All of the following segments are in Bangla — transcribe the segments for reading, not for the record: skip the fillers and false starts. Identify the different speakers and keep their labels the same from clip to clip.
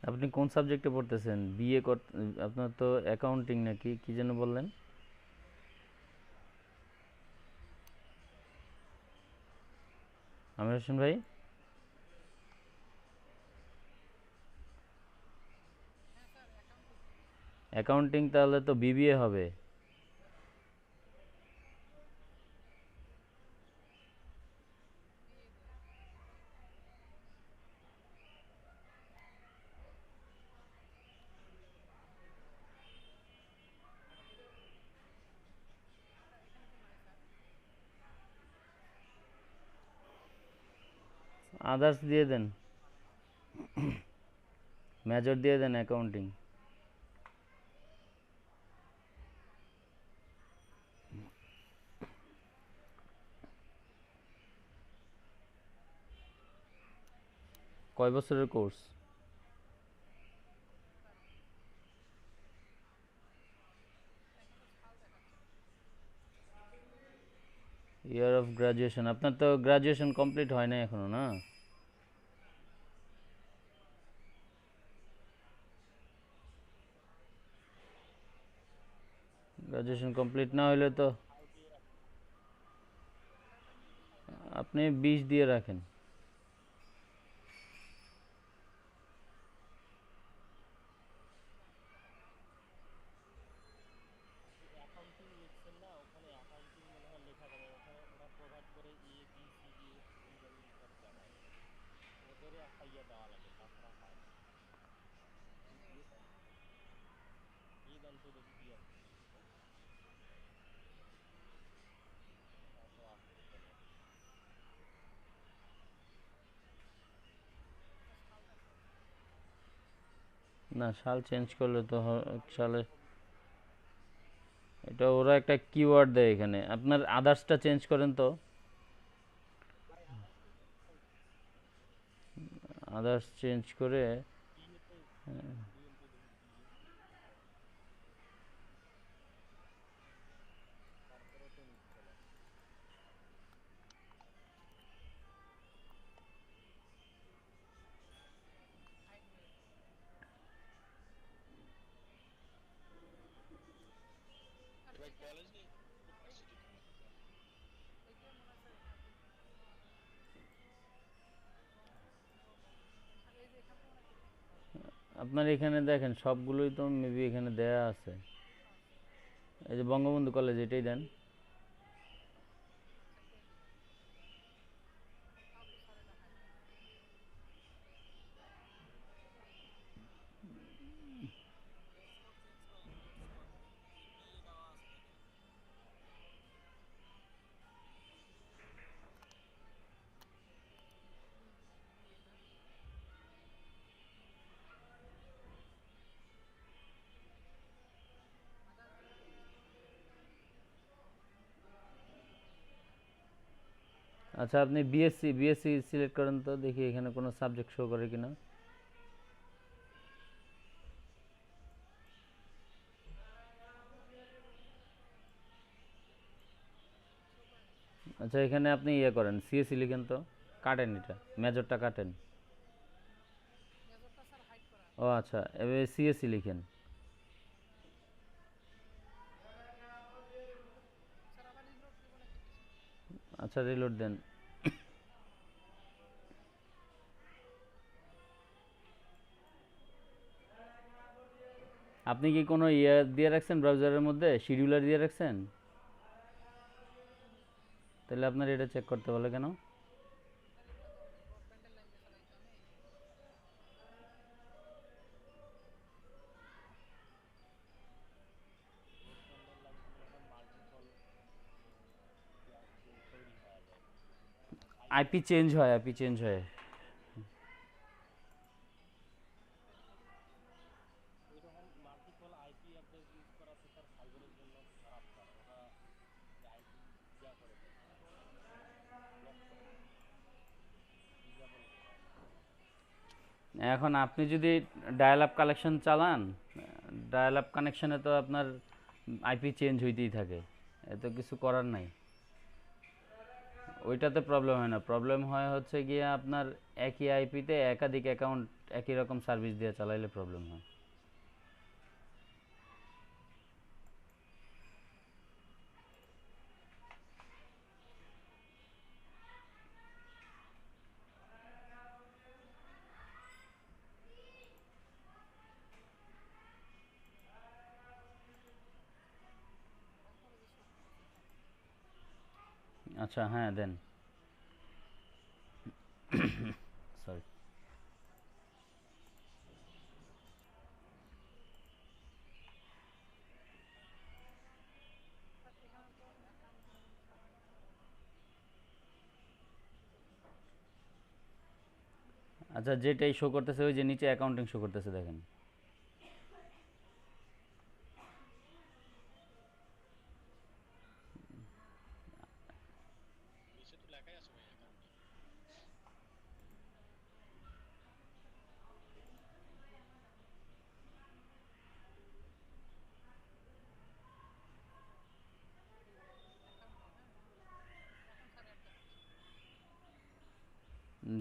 Speaker 1: আপনি কোন সাবজেক্টে পড়তেছেন? বিএ আপনার তো অ্যাকাউন্টিং নাকি কি যেন বললেন? আমির হোসেন ভাই, অ্যাকাউন্টিং তাহলে তো বিবিএ হবে। আদার্স দিয়ে দেন, মেজর দিয়ে দেন অ্যাকাউন্টিং। কয় বছরের কোর্স? Year of graduation? আপনার তো গ্রাজুয়েশন কমপ্লিট হয় না এখনো, না? গ্রাজুয়েশন কমপ্লিট না হলে তো আপনি 20 দিয়ে রাখেন। না, সাল চেঞ্জ করলে তো সালে এটা ওরা একটা কিওয়ার্ড দেয় এখানে। আপনার আদার্সটা চেঞ্জ করেন তো। আদার্স চেঞ্জ করে আপনার এখানে দেখেন সবগুলোই তো মেবি এখানে দেয়া আছে। এই যে বঙ্গবন্ধু কলেজ, এটাই দেন। আচ্ছা, আপনি বিএসসি বিএসসি সিলেক্ট করেন তো, দেখি এখানে কোনো সাবজেক্ট শো করে কিনা। আচ্ছা, এখানে আপনি ইয়ে করেন, সিএসসি লিখেন তো। কাটেন, এটা মেজরটা কাটেন। ও আচ্ছা, এবার সিএসসি লিখেন। আচ্ছা, রিলোড দেন। আপনি কি কোনো ইয়ে দিয়ে রাখছেন ব্রাউজারের মধ্যে, শিডিউলার দিয়ে রাখছেন? তাহলে আপনার এটা চেক করতে বলে কেন? আইপি চেঞ্জ হয়, আইপি চেঞ্জ হয়। এখন আপনি যদি ডায়াল আপ কালেকশন চালান, ডায়াল আপ কানেকশনে তো আপনার আইপি চেঞ্জ হইতেই থাকে, এত কিছু করার নাই। ওইটাতে প্রবলেম হয় না, প্রবলেম হয় হচ্ছে গিয়ে আপনার একই আইপিতে একাধিক অ্যাকাউন্ট একই রকম সার্ভিস দিয়ে চালাইলে প্রবলেম হয়। আচ্ছা হ্যাঁ দেন। সরি। আচ্ছা যেটাই শো করতেছে ওই যে নিচে অ্যাকাউন্টিং শো করতেছে দেখেন।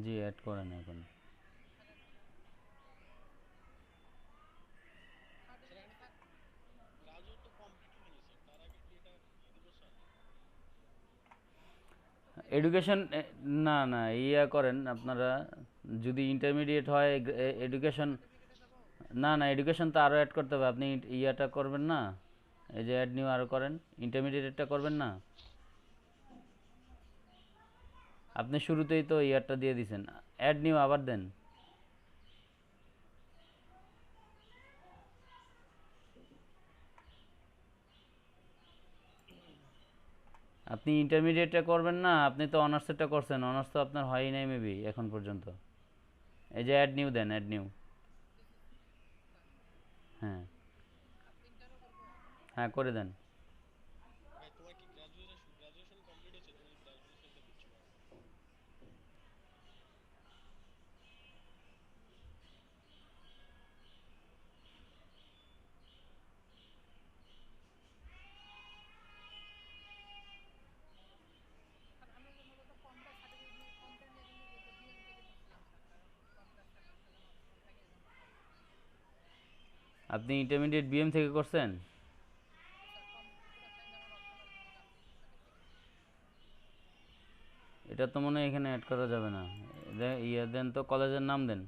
Speaker 1: জি অ্যাড করেন এখন। এডুকেশন, না না ইয়া করেন আপনারা, যদি ইন্টারমিডিয়েট হয় এডুকেশন, না না এডুকেশন তো আরও অ্যাড করতে হবে। আপনি ইয়াটা করবেন না, এই যে অ্যাড নিউ আরও করেন, ইন্টারমিডিয়েটটা করবেন না। আপনি শুরুতেই তো ইয়ারটা দিয়ে দিছেন, অ্যাড নিউ আবার দেন। আপনি ইন্টারমিডিয়েটটা করবেন না, আপনি তো অনার্সেরটা করছেন, অনার্স তো আপনার হয়ই নাই মেবি এখন পর্যন্ত। এই যে add new then, add new. হ্যাঁ হ্যাঁ করে দেন। আপনি ইন্টারমিডিয়েট বিএম থেকে করছেন? এটা তো মনে হয় এখানে অ্যাড করা যাবে না। ইয়ে দেন তো, কলেজের নাম দেন।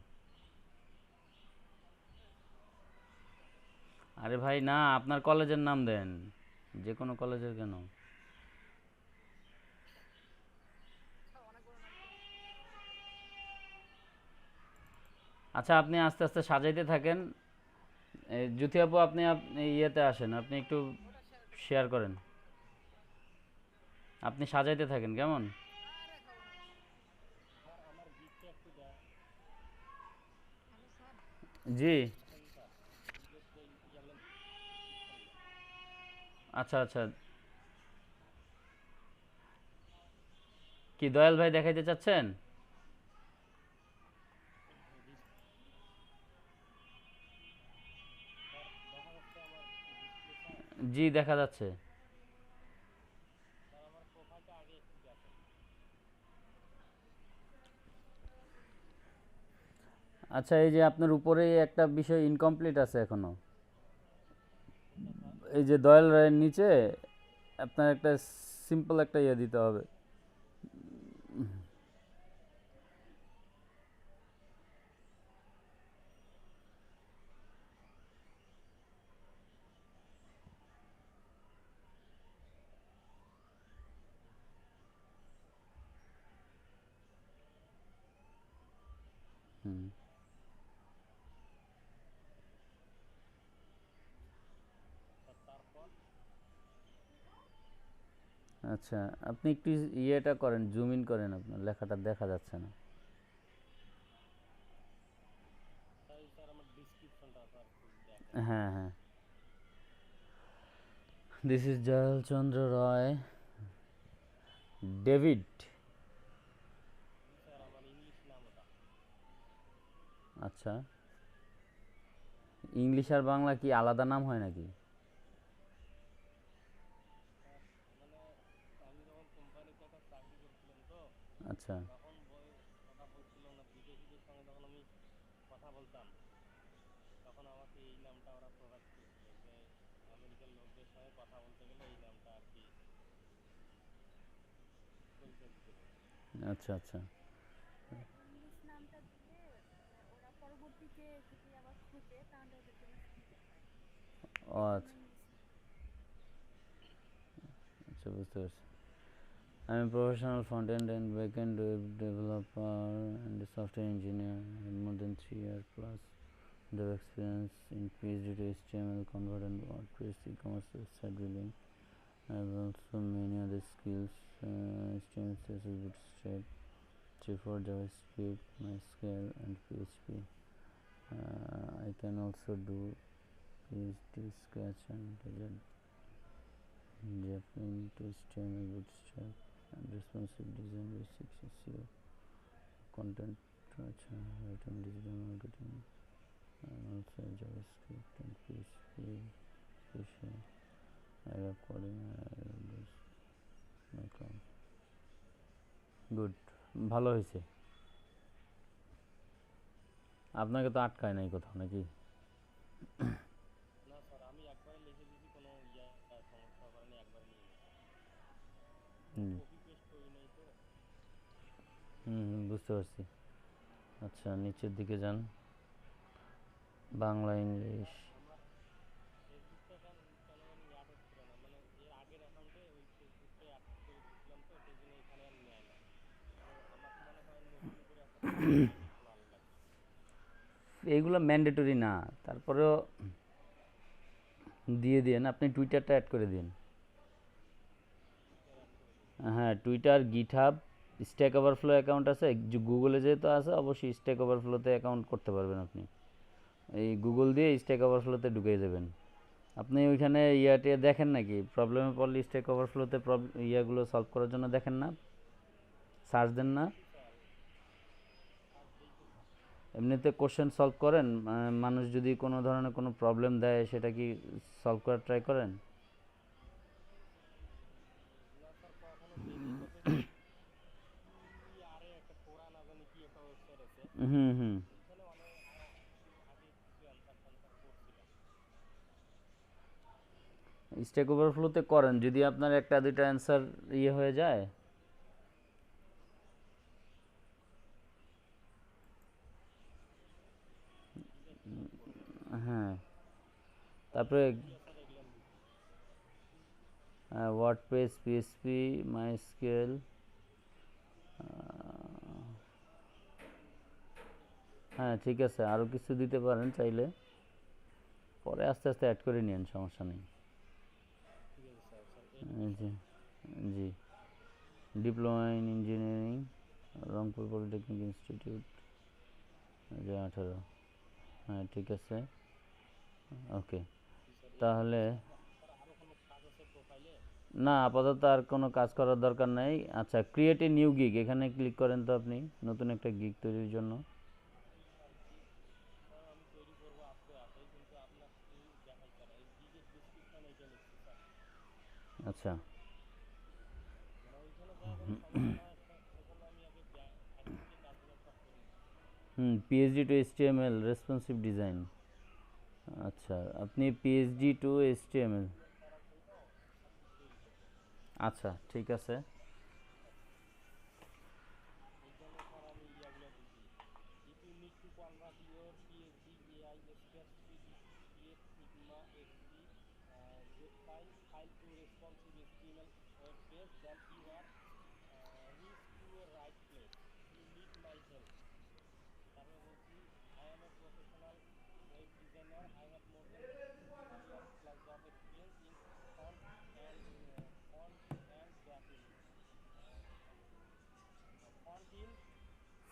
Speaker 1: আরে ভাই না, আপনার কলেজের নাম দেন, যে কোনো কলেজের কেন। আচ্ছা আপনি আস্তে আস্তে সাজাইতে থাকেন। জ্যোতি আপু আপনি ইয়েতে আসেন, আপনি একটু শেয়ার করেন, আপনি সাজাইতে থাকেন কেমন। জি। আচ্ছা আচ্ছা। কি দয়াল ভাই দেখাইতে চাচ্ছেন? জি দেখা যাচ্ছে। আচ্ছা এই যে আপনার উপরে একটা বিষয় ইনকমপ্লিট আছে এখনো, এই যে দয়াল রায়ের নিচে আপনার একটা সিম্পল একটা ইয়ে দিতে হবে। হুম। আচ্ছা আপনি একটু ইয়েটা করেন, জুম ইন করেন, আপনার লেখাটা দেখা যাচ্ছে না। হ্যাঁ হ্যাঁ। দিস ইজ জয়াল চন্দ্র রয়, ডেভিড। আচ্ছা, ইংলিশ আর বাংলা কি আলাদা নাম হয় নাকি? আচ্ছা আচ্ছা আচ্ছা
Speaker 2: ইংলিশ নামটা দিলে ওরা পরবর্তীতে যদি আবার খুঁজে তাহলে ওদের জন্য সুবিধা হয়,
Speaker 1: ও
Speaker 2: এই জন্য
Speaker 1: আচ্ছা
Speaker 2: ইংলিশ নাম।
Speaker 1: আচ্ছা বুঝতে পারছি I'm a professional front-end and back-end web developer and a software engineer. I have more than 3 years plus of experience in PhD to HTML, Convert and WordPress, e-commerce website building. I have also many other skills, HTML, CSS, Bootstrap, 3.4 JavaScript, MySQL and PHP. I can also do PHP, Scratch and Javelin to HTML, Bootstrap and responsive design basics SEO, content writing, digital marketing, and also JavaScript and PHP. I love coding. I love this. My club. Good ভালো হয়েছে আপনাকে তো আটকায় নাই কোথাও নাকি হুম বুঝতে পারছি আচ্ছা নিচের দিকে যান বাংলা ইংলিশ এইগুলো ম্যান্ডেটরি না তারপরেও দিয়ে দিন আপনি টুইটারটা অ্যাড করে দিন হ্যাঁ Twitter GitHub stack overflow account আছে গুগলে যেহেতু আছে অবশ্যই স্ট্যাক ওভারফ্লোতে অ্যাকাউন্ট করতে পারবেন আপনি এই গুগল দিয়ে স্ট্যাক ওভারফ্লোতে ঢুকে যাবেন আপনি ওইখানে ইয়াতে দেখেন নাকি প্রবলেমে পড়লে স্ট্যাক ওভারফ্লোতে ইয়াগুলো সলভ করার জন্য দেখেন না সার্চ দেন না এমনিতে কোশ্চেন সলভ করেন মানুষ যদি কোনো ধরনের কোনো প্রবলেম দেয় সেটা কি সলভ করার ট্রাই করেন হুম হুম স্ট্যাক ওভারফ্লোতে করেন যদি আপনার একটা দুইটা অ্যান্সার ইয়ে হয়ে যায় হ্যাঁ তারপরে ওয়ার্ডপ্রেস পিএসপি মাইস্কেল হ্যাঁ ঠিক আছে আরও কিছু দিতে পারেন চাইলে পরে আস্তে আস্তে অ্যাড করে নিন সমস্যা নেই জি জি diploma in engineering Rangpur polytechnic institute 2018 হ্যাঁ ঠিক আছে ওকে তাহলে না আপাতত আর কোনো কাজ করার দরকার নাই আচ্ছা ক্রিয়েট এ নিউ গিগ এখানে ক্লিক করেন তো আপনি নতুন একটা গিগ তৈরির জন্য আচ্ছা PhD two HTML responsive design আচ্ছা আপনি পিএইচডি টু এইচটিএমএল আচ্ছা ঠিক আছে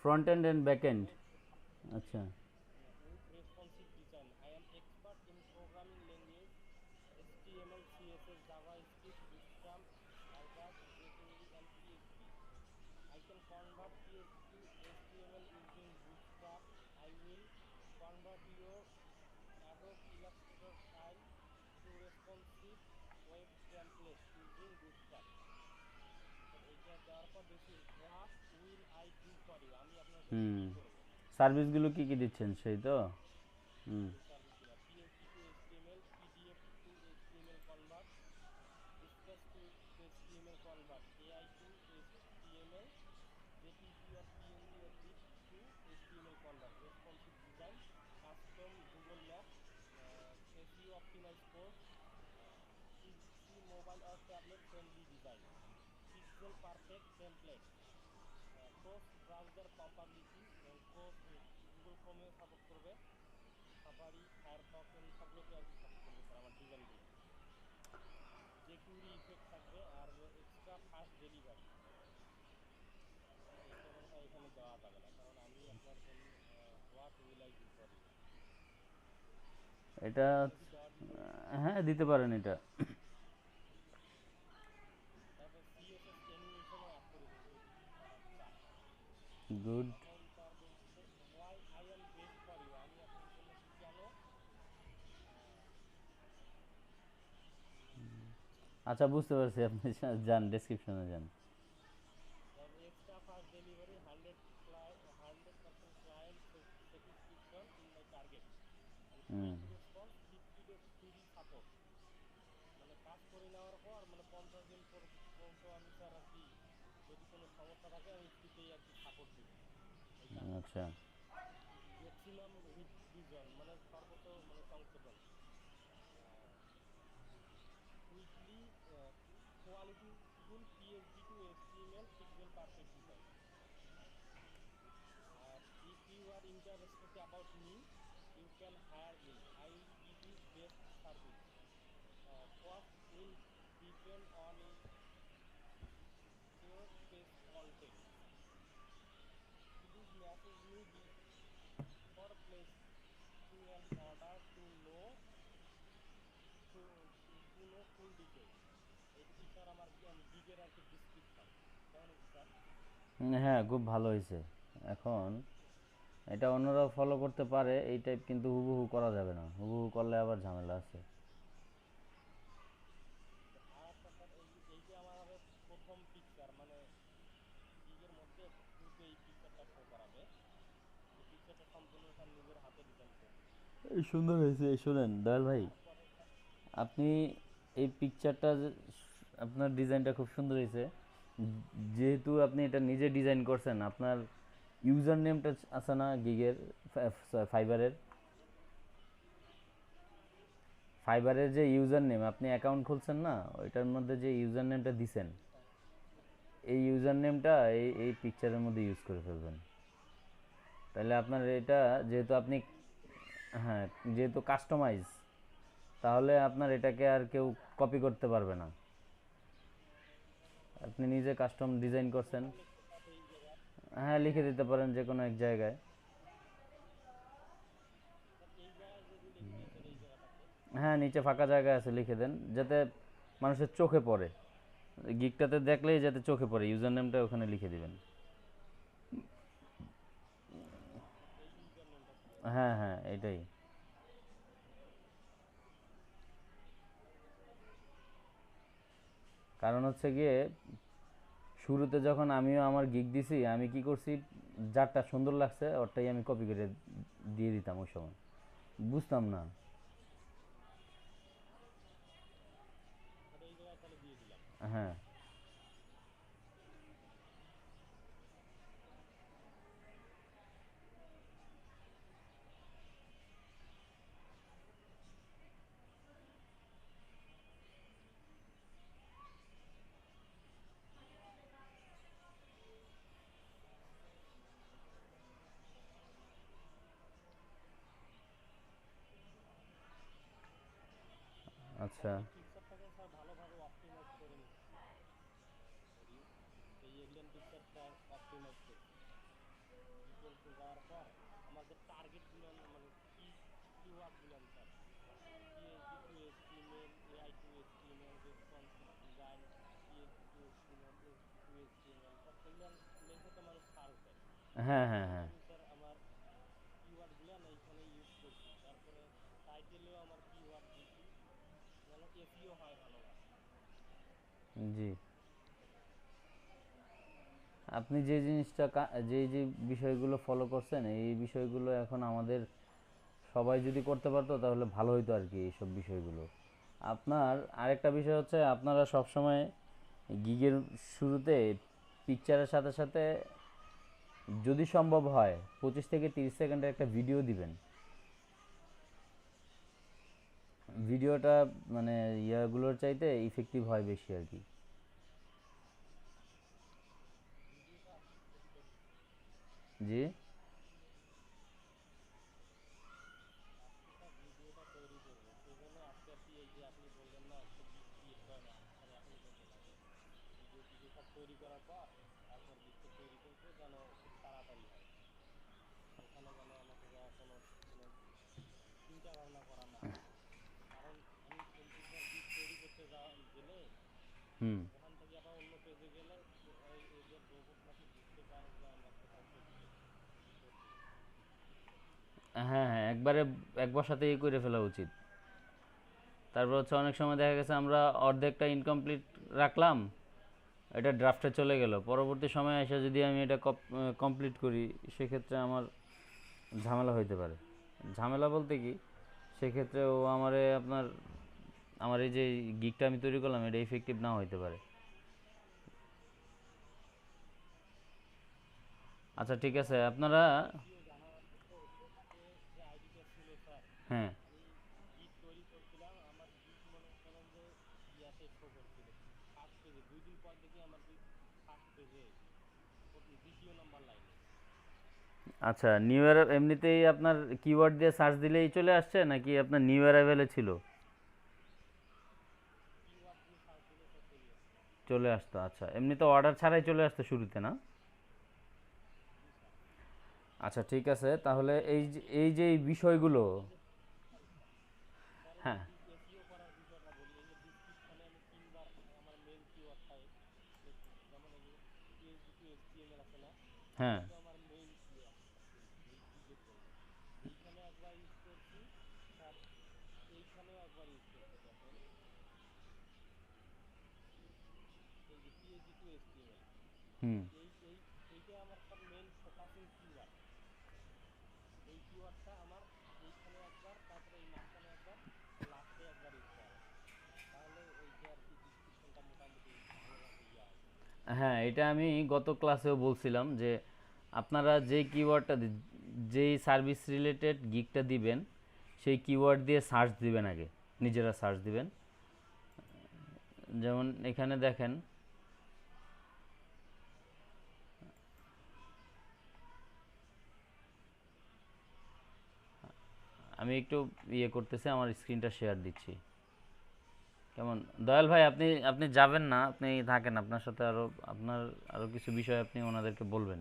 Speaker 1: front end and back end আচ্ছা হুম, সার্ভিসগুলো কি কি দিচ্ছেন সেই তো? হুম, এটা হ্যাঁ দিতে পারেন এটা। গুড। আচ্ছা বুঝতে পারছি, আপনি যান ডেসক্রিপশনে যান। হুম, আচ্ছা। হ্যাঁ খুব ভালো হয়েছে। এখন এটা অন্যরাও ফলো করতে পারে এই টাইপ, কিন্তু হুবহু করা যাবে না, হুবহু করলে আবার ঝামেলা আছে। এই সুন্দর হয়েছে। এই শোনেন দয়াল ভাই, আপনি এই পিকচারটা, আপনার ডিজাইনটা খুব সুন্দর হয়েছে। যেহেতু আপনি এটা নিজে ডিজাইন করছেন, আপনার ইউজার নেমটা আছে না গিগের, ফাইবারের, ফাইবারের যে ইউজার নেম আপনি অ্যাকাউন্ট খুলছেন না, ওইটার মধ্যে যে ইউজার নেমটা দিছেন, এই ইউজার নেমটা এই পিকচারের মধ্যে ইউজ করে ফেলবেন। তাহলে আপনার এটা, যেহেতু আপনি, হ্যাঁ যেহেতু কাস্টমাইজ, তাহলে আপনার এটাকে আর কেউ কপি করতে পারবে না। আপনি নিজে কাস্টম ডিজাইন করছেন। হ্যাঁ লিখে দিতে পারেন যে কোনো এক জায়গায়। হ্যাঁ নিচে ফাঁকা জায়গা আছে, লিখে দেন যাতে মানুষের চোখে পড়ে, গিকটাতে দেখলেই যাতে চোখে পড়ে, ইউজার নেমটা ওখানে লিখে দিবেন। হ্যাঁ হ্যাঁ এটাই। কারণ হচ্ছে গিয়ে, শুরুতে যখন আমিও আমার গিগ দিছি, আমি কি করছি, যারটা সুন্দর লাগছে ওরটাই আমি কপি করে দিয়ে দিতাম ওই সময়, বুঝতাম না। হ্যাঁ আচ্ছা। হ্যাঁ হ্যাঁ হ্যাঁ। জি। আপনি যে জিনিসটা যে বিষয়গুলো ফলো করছেন এই বিষয়গুলো এখন আমাদের সবাই যদি করতে পারতো তাহলে ভালো হতো আর কি এইসব বিষয়গুলো। আপনার আরেকটা বিষয় হচ্ছে আপনারা সবসময় গিগের শুরুতে পিকচারের সাথে সাথে যদি সম্ভব হয় 25 থেকে 30 সেকেন্ডের একটা ভিডিও দিবেন। ভিডিওটা মানে ইয়াগুলোর চাইতে ইফেক্টিভ হয় বেশি আর কি। জি। হুম। হ্যাঁ হ্যাঁ, একবারে এক বসাতেই করে ফেলা উচিত। তারপর হচ্ছে অনেক সময় দেখা গেছে আমরা অর্ধেকটা ইনকমপ্লিট রাখলাম, এটা ড্রাফটে চলে গেল, পরবর্তী সময়ে এসে যদি আমি এটা কমপ্লিট করি সেক্ষেত্রে আমার ঝামেলা হইতে পারে। ঝামেলা বলতে কি, সেক্ষেত্রে ও আমারে আপনার আমার এই যে গিগটা আমি তৈরি করলাম এটা ইফেক্টিভ নাও হইতে পারে। আচ্ছা ঠিক আছে আপনারা। হ্যাঁ। আচ্ছা, নিউ ইয়ার এমনিতেই আপনার কিওয়ার্ড দিয়ে সার্চ দিলেই চলে আসছে নাকি আপনার নিউ অ্যারাইভেলে ছিল? চলে আসতো, আচ্ছা। এমনি তো অর্ডার ছাড়াই চলে আসতো শুরুতে, না? আচ্ছা ঠিক আছে তাহলে এই যে এই বিষয়গুলো। হ্যাঁ হ্যাঁ। হুম। হ্যাঁ, এটা আমি গত ক্লাসেও বলছিলাম যে আপনারা যে কিওয়ার্ডটা যেই সার্ভিস রিলেটেড গিগটা দিবেন সেই কিওয়ার্ড দিয়ে সার্চ দিবেন আগে, নিজেরা সার্চ দিবেন। যেমন এখানে দেখেন, আমি একটু ইয়ে করতেছি, আমার স্ক্রিনটা শেয়ার দিচ্ছি। কেমন দয়াল ভাই, আপনি আপনি যাবেন না, আপনি থাকেন, আপনার সাথে আরও আপনার আরও কিছু বিষয় আপনি ওনাদেরকে বলবেন।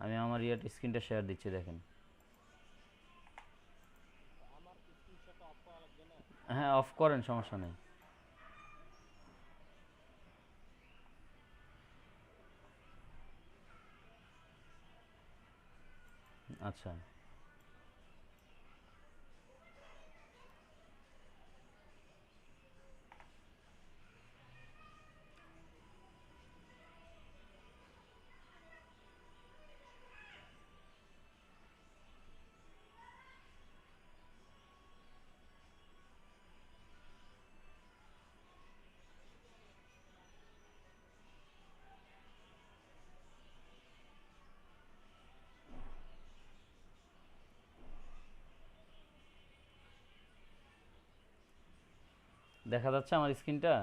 Speaker 1: আমি আমার স্ক্রিনটা শেয়ার দিচ্ছি, দেখেন। হ্যাঁ অফ করেন, সমস্যা নেই। আচ্ছা। দেখা যাচ্ছে আমার স্ক্রিনটা?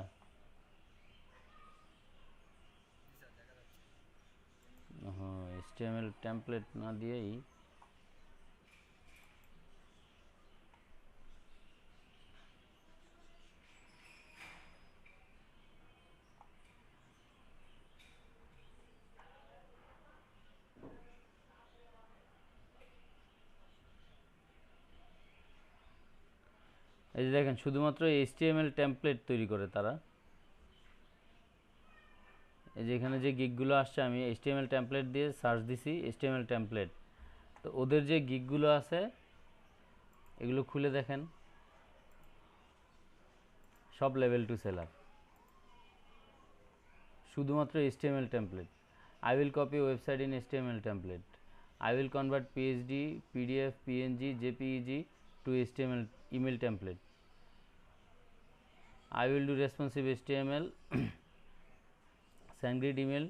Speaker 1: হ্যাঁ, এইচটিএমএল টেমপ্লেট না দিয়েই। এই যে দেখেন, শুধুমাত্র এইচটিএমএল টেমপ্লেট তৈরি করে তারা। এই যে এখানে যে গিগগুলো আসছে, আমি এইচটিএমএল টেমপ্লেট দিয়ে সার্চ দিছি, এইচটিএমএল টেমপ্লেট। তো ওদের যে গিগগুলো আছে এগুলো খুলে দেখেন, সব লেভেল টু সেলার, শুধুমাত্র HTML template. I will copy website in HTML template. I will convert PSD, PDF, PNG, JPEG to HTML email template. I will do responsive HTML SendGrid email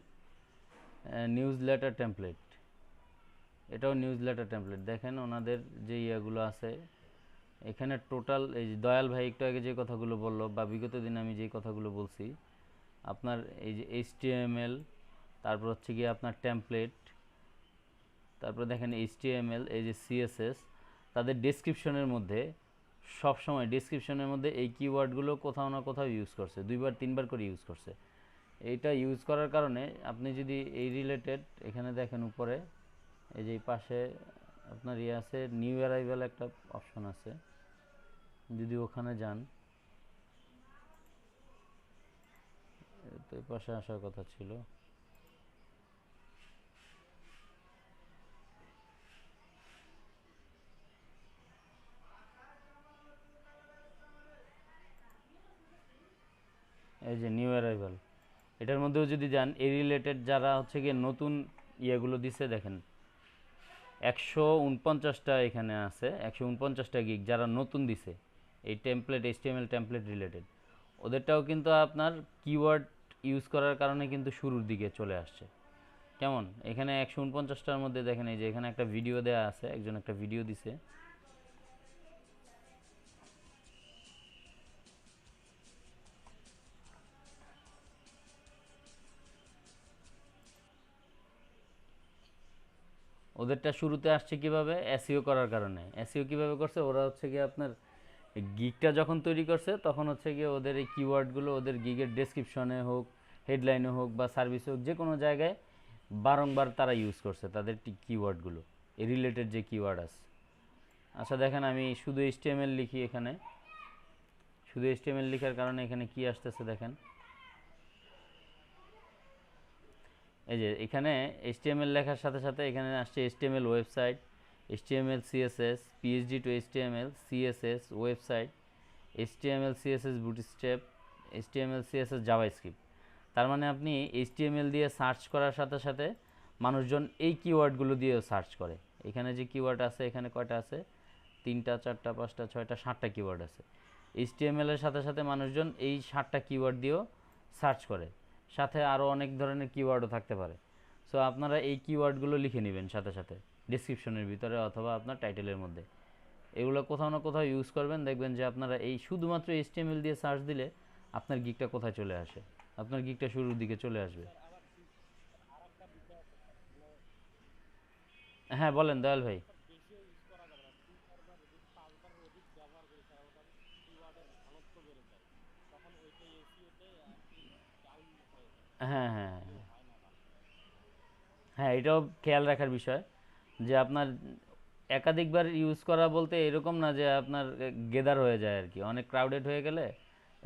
Speaker 1: newsletter template. এটাও নিউজলেটার টেমপ্লেট। দেখেন ওনাদের যে ইয়েগুলো আছে এখানে টোটাল, এই যে দয়াল ভাই একটু আগে যে কথাগুলো বললো বা বিগত দিনে আমি যে কথাগুলো বলছি, আপনার এই যে HTML, তারপর হচ্ছে গিয়ে আপনার টেমপ্লেট, তারপর দেখেন HTML, এই যে CSS, তাদের ডেসক্রিপশনের মধ্যে সবসময় ডেসক্রিপশনের মধ্যে এই কিওয়ার্ডগুলো কোথাও না কোথাও ইউজ করছে, 2বার 3বার করে ইউজ করছে। এইটা ইউজ করার কারণে আপনি যদি এই রিলেটেড এখানে দেখেন উপরে এই যে পাশে আপনার ইয়ে আছে, নিউ অ্যারাইভাল একটা অপশন আছে, যদি ওখানে যান, তো এই পাশে আসার কথা ছিল। এই যে নিউ অ্যারাইভাল, এটার মধ্যেও যদি যান, এই রিলেটেড যারা হচ্ছে গিয়ে নতুন ইয়েগুলো দিছে দেখেন 149টা এখানে আছে, 149টা গিগ যারা নতুন দিছে এই টেমপ্লেট HTML টেমপ্লেট রিলেটেড, ওদেরটাও কিন্তু আপনার কিওয়ার্ড ইউজ করার কারণে কিন্তু শুরুর দিকে চলে আসছে। কেমন, এখানে 149টার মধ্যে দেখেন এই যে এখানে একটা ভিডিও দেয়া আছে, একজন একটা ভিডিও দিছে, ওদেরটা শুরুতে আসছে কিভাবে, এসইও করার কারণে। এসইও কিভাবে করছে, ওরা হচ্ছে গিয়ে আপনার গিগটা যখন তৈরি করছে তখন হচ্ছে গিয়ে ওদের এই কিওয়ার্ডগুলো ওদের গিগের ডেসক্রিপশনে হোক, হেডলাইনে হোক বা সার্ভিসে হোক, যে কোনো জায়গায় বারংবার তারা ইউজ করছে তাদের কিওয়ার্ডগুলো, এই রিলেটেড যে কিওয়ার্ড আছে। আচ্ছা দেখেন আমি শুধু HTML লিখি, এখানে শুধু HTML লেখার কারণে এখানে কি আসতেছে দেখেন, এই যে এখানে HTML লেখার সাথে সাথে এখানে আসছে HTML website, HTML CSS, PHP to HTML, CSS website, HTML CSS bootstrap, HTML CSS JavaScript. তার মানে আপনি HTML দিয়ে সার্চ করার সাথে সাথে মানুষজন এই কিওয়ার্ডগুলো দিয়েও সার্চ করে। এখানে যে কিওয়ার্ড আছে, এখানে কয়টা আছে, 3টা 4টা 5টা 6টা 7টা কিওয়ার্ড আছে। HTML এর সাথে সাথে মানুষজন এই 7টা কিওয়ার্ড দিয়েও সার্চ করে, সাথে আরও অনেক ধরনের কিওয়ার্ডও থাকতে পারে। সো আপনারা এই কিওয়ার্ডগুলো লিখে নেবেন সাথে সাথে ডেসক্রিপশনের ভিতরে অথবা আপনার টাইটেলের মধ্যে, এগুলো কোথাও না কোথাও ইউজ করবেন, দেখবেন যে আপনারা এই শুধুমাত্র HTML দিয়ে সার্চ দিলে আপনার গিগটা কোথায় চলে আসে, আপনার গিগটা শুরুর দিকে চলে আসবে। হ্যাঁ বলেন দয়াল ভাই। হ্যাঁ হ্যাঁ হ্যাঁ হ্যাঁ, এটাও খেয়াল রাখার বিষয় যে আপনার একাধিকবার ইউজ করা বলতে এরকম না যে আপনার গেদার হয়ে যায় আর কি, অনেক ক্রাউডেড হয়ে গেলে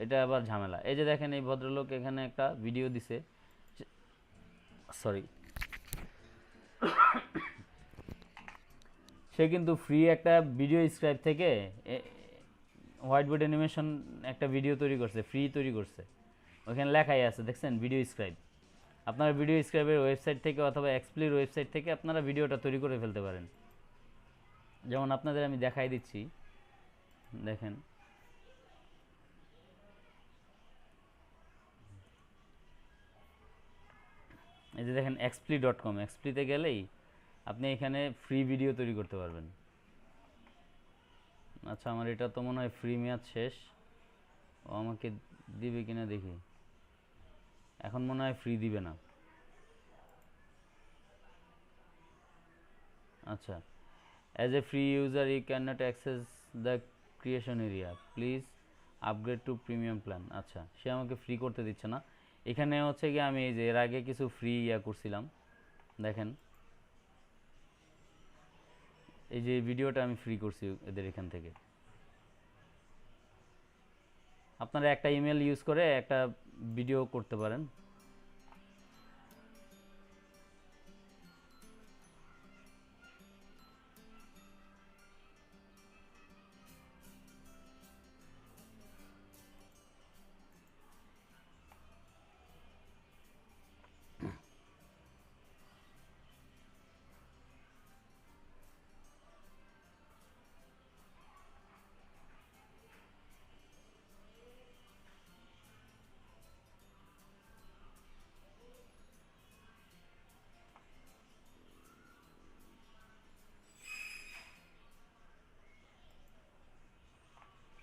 Speaker 1: এটা আবার ঝামেলা। এই যে দেখেন এই ভদ্রলোক এখানে একটা ভিডিও দিছে, সরি, সে কিন্তু ফ্রি একটা ভিডিও স্ক্রাইব থেকে হোয়াইট বোর্ড অ্যানিমেশন একটা ভিডিও তৈরি করছে, ফ্রি তৈরি করছে, ওখানে লেখাই আছে দেখছেন ভিডিও স্ক্রাইব। আপনারা ভিডিও স্ক্রাইবের ওয়েবসাইট থেকে অথবা এক্সপ্লির ওয়েবসাইট থেকে আপনারা ভিডিওটা তৈরি করে ফেলতে পারেন। যেমন আপনাদের আমি দেখাই দিচ্ছি, দেখেন এই যে দেখেন expli.com, এক্সপ্লিতে গেলেই আপনি এখানে ফ্রি ভিডিও তৈরি করতে পারবেন। আচ্ছা আমার এটা তো মনে হয় ফ্রি মেয়াদ শেষ, ও আমাকে দিবে কিনা দেখি, এখন মনে হয় ফ্রি দিবে না। আচ্ছা, as a free user you can not access the creation area, please upgrade to premium plan. আচ্ছা সে আমাকে ফ্রি করতে দিচ্ছে না। এখানে হচ্ছে কি আমি এই যে এর আগে কিছু ফ্রি করছিলাম, দেখেন এই যে ভিডিওটা আমি ফ্রি করছি এদের এখান থেকে। আপনারা একটা ইমেল ইউজ করে একটা ভিডিও করতে পারেন।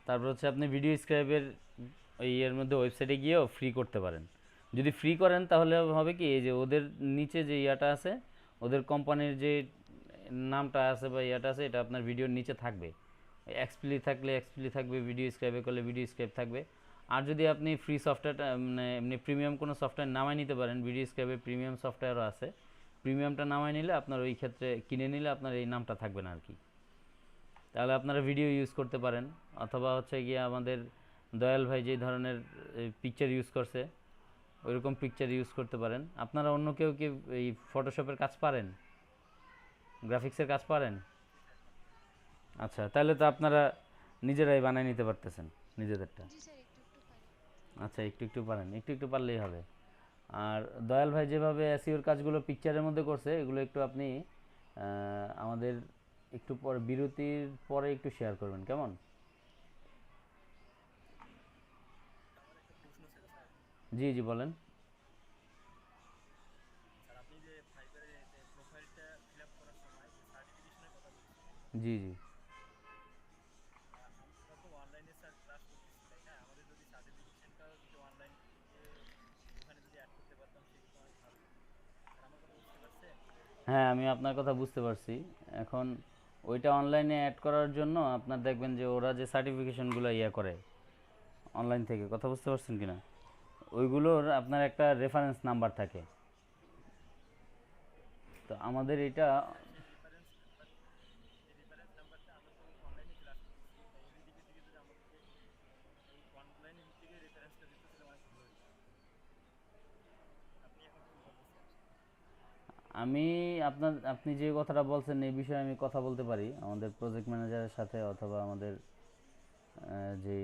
Speaker 1: তারপর হচ্ছে আপনি ভিডিও স্ক্রাইবের ওই এর মধ্যে ওয়েবসাইটে গিয়েও ফ্রি করতে পারেন। যদি ফ্রি করেন তাহলে হবে কি, এই যে ওদের নিচে যে ইয়াটা আছে, ওদের কোম্পানির যে নামটা আছে বা ইয়াটা আছে, এটা আপনার ভিডিওর নিচে থাকবে। এক্সপ্লি থাকলে এক্সপ্লি থাকবে, ভিডিও স্ক্রাইবে করলে ভিডিও স্ক্রাইব থাকবে। আর যদি আপনি ফ্রি সফটওয়্যারটা মানে এমনি প্রিমিয়াম কোনো সফটওয়্যার নামায় নিতে পারেন, ভিডিও স্ক্রাইবের প্রিমিয়াম সফটওয়্যারও আছে। প্রিমিয়ামটা নামায় নিলে আপনার ওই ক্ষেত্রে কিনে নিলে আপনার এই নামটা থাকবে না আর কি। তাহলে আপনারা ভিডিও ইউজ করতে পারেন। অথবা হচ্ছে গিয়ে আমাদের দয়াল ভাই যে ধরনের পিকচার ইউজ করছে, ওইরকম পিকচার ইউজ করতে পারেন। আপনারা অন্য কেউ কি এই ফটোশপের কাজ পারেন, গ্রাফিক্সের কাজ পারেন? আচ্ছা, তাহলে তো আপনারা নিজেরাই বানিয়ে নিতে পারতেছেন নিজেদেরটা।
Speaker 2: জি স্যার, একটু একটু পারি।
Speaker 1: আচ্ছা, একটু একটু পারেন, একটু একটু পারলেই হবে। আর দয়াল ভাই যেভাবে এসইওর কাজগুলো পিকচারের মধ্যে করছে, এগুলো একটু আপনি আমাদের একটু পরে বিরতির পরে একটু শেয়ার করবেন, কেমন? জি জি বলেন। জি জি। হ্যাঁ, আমি আপনার কথা বুঝতে পারছি। এখন ওইটা অনলাইনে অ্যাড করার জন্য আপনার দেখবেন যে ওরা যে সার্টিফিকেশনগুলো ইয়ে করে অনলাইন থেকে, কথা বুঝতে পারছেন কি না? ওইগুলোর আপনার একটা রেফারেন্স নাম্বার থাকে। তো আমাদের এটা আমি আপনি যে কথাটা বলছেন এই বিষয়ে আমি কথা বলতে পারি আমাদের প্রজেক্ট ম্যানেজারের সাথে, অথবা আমাদের যে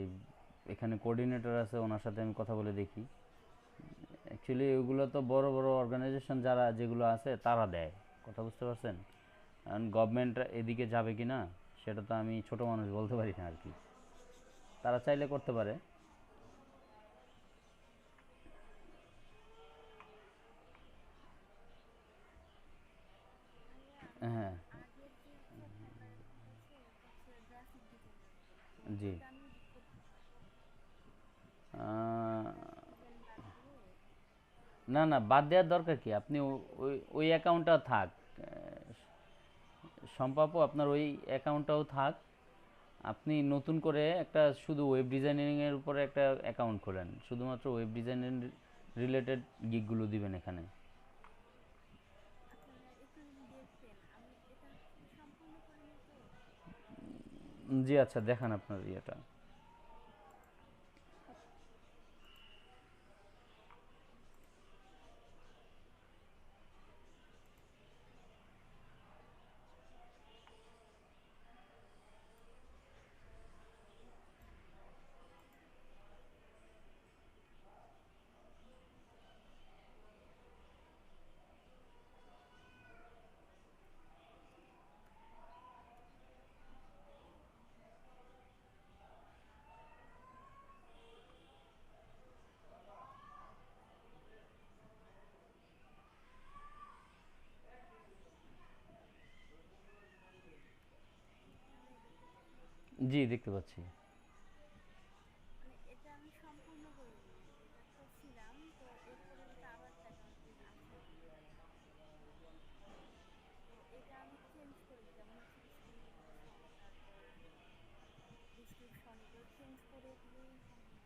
Speaker 1: এখানে কোঅর্ডিনেটর আছে ওনার সাথে আমি কথা বলে দেখি। অ্যাকচুয়ালি ওইগুলো তো বড় বড় অর্গানাইজেশন যারা যেগুলো আছে তারা দেয়, কথা বুঝতে পারছেন? কারণ গভর্নমেন্ট এদিকে যাবে কি না সেটা তো আমি ছোট মানুষ বলতে পারি না আর কি। তারা চাইলে করতে পারে।
Speaker 2: ভাইয়া
Speaker 1: হ্যাঁ।
Speaker 2: আগের যে সফটওয়্যারটা আছে ওটা হচ্ছে গ্রাফিক ডিজাইনের জন্য, তো
Speaker 1: জি।
Speaker 2: ওটা আমি এডিট করতে পারবো?
Speaker 1: আহ,
Speaker 2: গ্রাফিক ডিজাইন বাদ দিয়ে।
Speaker 1: না না, বাদ দেওয়ার দরকার কি, আপনি ওই ওই অ্যাকাউন্টটা থাক। সম্পাপু আপনার ওই অ্যাকাউন্টটাও থাক। আপনি নতুন করে একটা শুধু ওয়েব ডিজাইনিংয়ের উপরে একটা অ্যাকাউন্ট খোলেন, শুধুমাত্র ওয়েব ডিজাইনিং রিলেটেড গিগগুলো দিবেন এখানে।
Speaker 2: আচ্ছা ভাইয়া, একটু যদি দেখতেন, আমি এটা হচ্ছে সম্পূর্ণ করিনি তো।
Speaker 1: জি আচ্ছা, দেখান আপনার ইয়েটা।
Speaker 2: হ্যাঁ ভাইয়া, দেখতে পাচ্ছেন?
Speaker 1: জি দেখতে পাচ্ছি।
Speaker 2: মানে এটা আমি সম্পূর্ণ করিনি, এটা করছিলাম তো এরপরে এটা আবার দেখাচ্ছে আসছে। তো এটা আমি চেঞ্জ করে দিই, যেমন হচ্ছে স্ক্রিন ক্যাপশন, তারপর ডিসক্রিপশন, এগুলো চেঞ্জ করে দিলেই হবে না?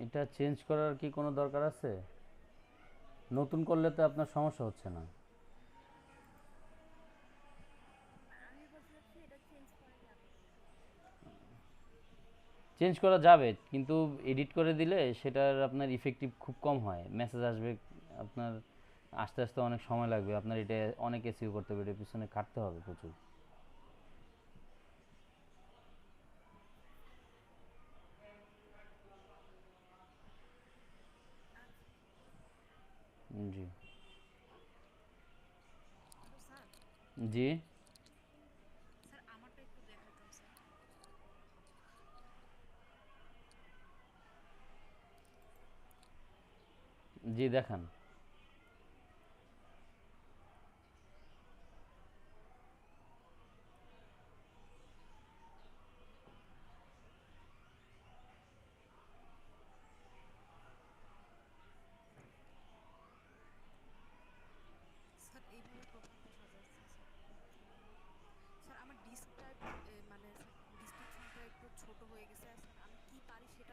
Speaker 1: এটা চেঞ্জ করার কি কোনো দরকার আছে? নতুন করলে তো আপনার সমস্যা হচ্ছে না।
Speaker 2: না, আমি বলতে চাচ্ছি এটা চেঞ্জ করা যাবে কিনা।
Speaker 1: চেঞ্জ করা যাবে, কিন্তু এডিট করে দিলে সেটার আপনার ইফেক্টিভ খুব কম হয়, মেসেজ আসবে আপনার, আস্তে আস্তে অনেক সময় লাগবে আপনার, এটা অনেক এসইও করতে হবে, এটার পিছনে খাটতে হবে প্রচুর।
Speaker 2: আচ্ছা।
Speaker 1: জি।
Speaker 2: তো স্যার,
Speaker 1: জি।
Speaker 2: স্যার আমারটা একটু দেখাইতাম স্যার।
Speaker 1: জি দেখান।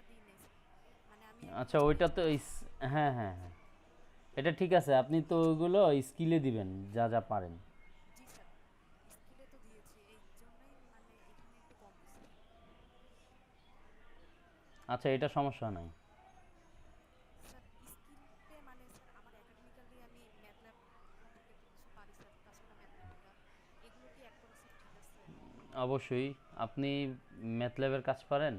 Speaker 2: ওটা দিই নাই স্যার, মানে আমি
Speaker 1: আচ্ছা
Speaker 2: একমাত্র
Speaker 1: ওইটা তো
Speaker 2: এইচএস।
Speaker 1: হ্যাঁ হ্যাঁ হ্যাঁ, এটা ঠিক আছে, আপনি তো ওইগুলো স্কিলে দিবেন যা যা পারেন।
Speaker 2: জি স্যার, স্কিলে তো দিয়েছি, এই জন্যই মানে এখানে একটু কম হয়েছে।
Speaker 1: আচ্ছা এটা সমস্যা নাই।
Speaker 2: স্যার স্কিলতে মানে স্যার আমার একাডেমিক্যালি আমি ম্যাথল্যাব সম্পর্কে একটু কিছু পারি স্যার, তাছাড়া ম্যাথমেটিক্যাল এগুলো কি অ্যাড করা স্যার ঠিক আছে?
Speaker 1: অবশ্যই। আপনি ম্যাথল্যাবের কাজ পারেন?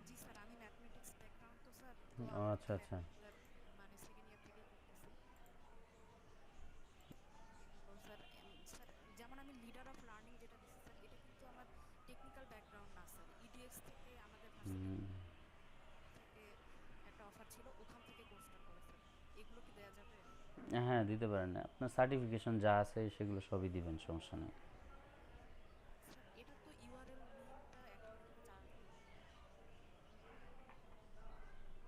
Speaker 2: জি স্যার, আমি ম্যাথমেটিক্স ব্যাকগ্রাউন্ড তো স্যার, তো
Speaker 1: ও
Speaker 2: আমি
Speaker 1: আচ্ছা
Speaker 2: হচ্ছে
Speaker 1: আচ্ছা।
Speaker 2: ম্যাথল্যাব মানে সেকেন্ড ইয়ার থেকেই করতেছি এগুলো স্যার। স্যার যেমন আমি লিডার অফ লার্নিং যেটা দিচ্ছি স্যার, এটা কিন্তু আমার টেকনিক্যাল ব্যাকগ্রাউন্ড না স্যার, ইডিএক্স থেকে আমাদের ভার্সিটি
Speaker 1: হুম,
Speaker 2: থেকে একটা অফার ছিল, ওখান থেকে কোর্সটা করে স্যার। এগুলো কি দেওয়া যাবে?
Speaker 1: হ্যাঁ দিতে পারেন, আপনার সার্টিফিকেশন যা আছে সেগুলো সবই দিবেন, সমস্যা নেই।
Speaker 2: স্যার এটা তো ইউআরএল লিঙ্কটা এখন কিন্তু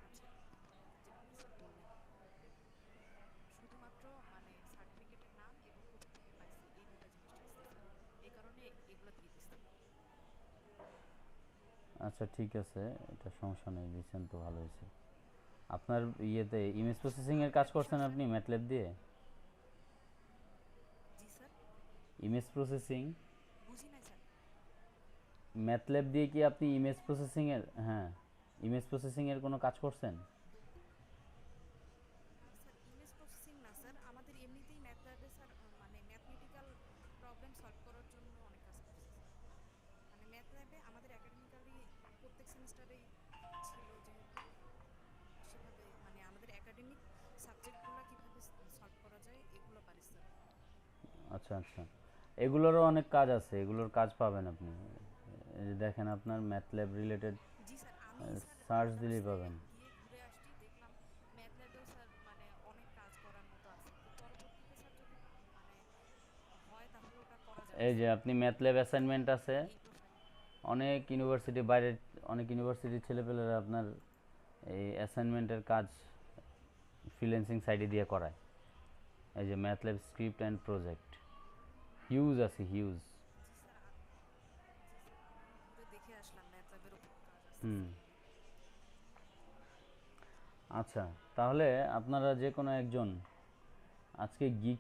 Speaker 2: আচ্ছা, যেভাবে স্যার বললেন, শুধুমাত্র মানে সার্টিফিকেটের নাম এবং কোথা থেকে পাইছি এই দুইটা জিনিস চাইছে স্যার, এই কারণে এগুলো দিয়ে দিচ্ছি।
Speaker 1: আচ্ছা ঠিক আছে, এটা সমস্যা নেই, দিচ্ছেন তো ভালো হয়েছে। আপনার ইয়েতে ইমেজ প্রসেসিং এর কাজ
Speaker 2: অ্যাডমিশন
Speaker 1: করছেন
Speaker 2: স্যার।
Speaker 1: আপনি ম্যাথল্যাব দিয়ে?
Speaker 2: জি স্যার,
Speaker 1: ইমেজ প্রসেসিং,
Speaker 2: বুঝি নাই স্যার।
Speaker 1: ম্যাথল্যাব দিয়ে কি আপনি ইমেজ প্রসেসিং এর, হ্যাঁ, ইমেজ প্রসেসিং এর কোনো কাজ করছেন?
Speaker 2: স্যার ইমেজ প্রসেসিং না স্যার, আমাদের এমনিতেই ম্যাথল্যাবে স্যার মানে ম্যাথমেটিক্যাল প্রবলেম সলভ করার জন্য অনেক কাজ করছে স্যার। মানে ম্যাথল্যাবে আমাদের একাডেমিক্যালি প্রত্যেক সেমিস্টারেই ছিল যেহেতু, সেভাবে মানে আমাদের একাডেমিক সাবজেক্টগুলো কিভাবে সলভ করা যায় এগুলো পারি স্যার।
Speaker 1: আচ্ছা আচ্ছা, এগুলোরও অনেক কাজ আছে, এগুলোর কাজ পাবেন আপনি। এই যে দেখেন আপনার ম্যাথল্যাব রিলেটেড
Speaker 2: জি স্যার, আমি স্যার
Speaker 1: সার্চ দিলেই
Speaker 2: আদার্সে
Speaker 1: পাবেন।
Speaker 2: গিয়ে ঘুরে আসছি, দেখলাম ম্যাথল্যাবেও স্যার মানে অনেক কাজ করার মতো আছে, তো পরবর্তীতে স্যার যদি মানে হয় তাহলে ওটা করা যাবে
Speaker 1: এই যে
Speaker 2: স্যার,
Speaker 1: আপনি ম্যাথল্যাব অ্যাসাইনমেন্ট আছে,
Speaker 2: এই প্রোফাইলে।
Speaker 1: অনেক ইউনিভার্সিটি বাইরের, অনেক ইউনিভার্সিটির ছেলেপেলেরা আপনার এই অ্যাসাইনমেন্টের কাজ ফ্রিল্যান্সিং সাইটে দিয়ে করায়। এই যে ম্যাথল্যাব স্ক্রিপ্ট অ্যান্ড প্রজেক্ট, হিউজ আছে হিউজ।
Speaker 2: জি স্যার, জি স্যার, আমিও ঘুরে দেখে আসলাম ম্যাথল্যাবের উপর কাজ
Speaker 1: হুম।
Speaker 2: আসতেছে কিনা।
Speaker 1: আচ্ছা, তাহলে আপনারা যে কোনো একজন আজকে গিগ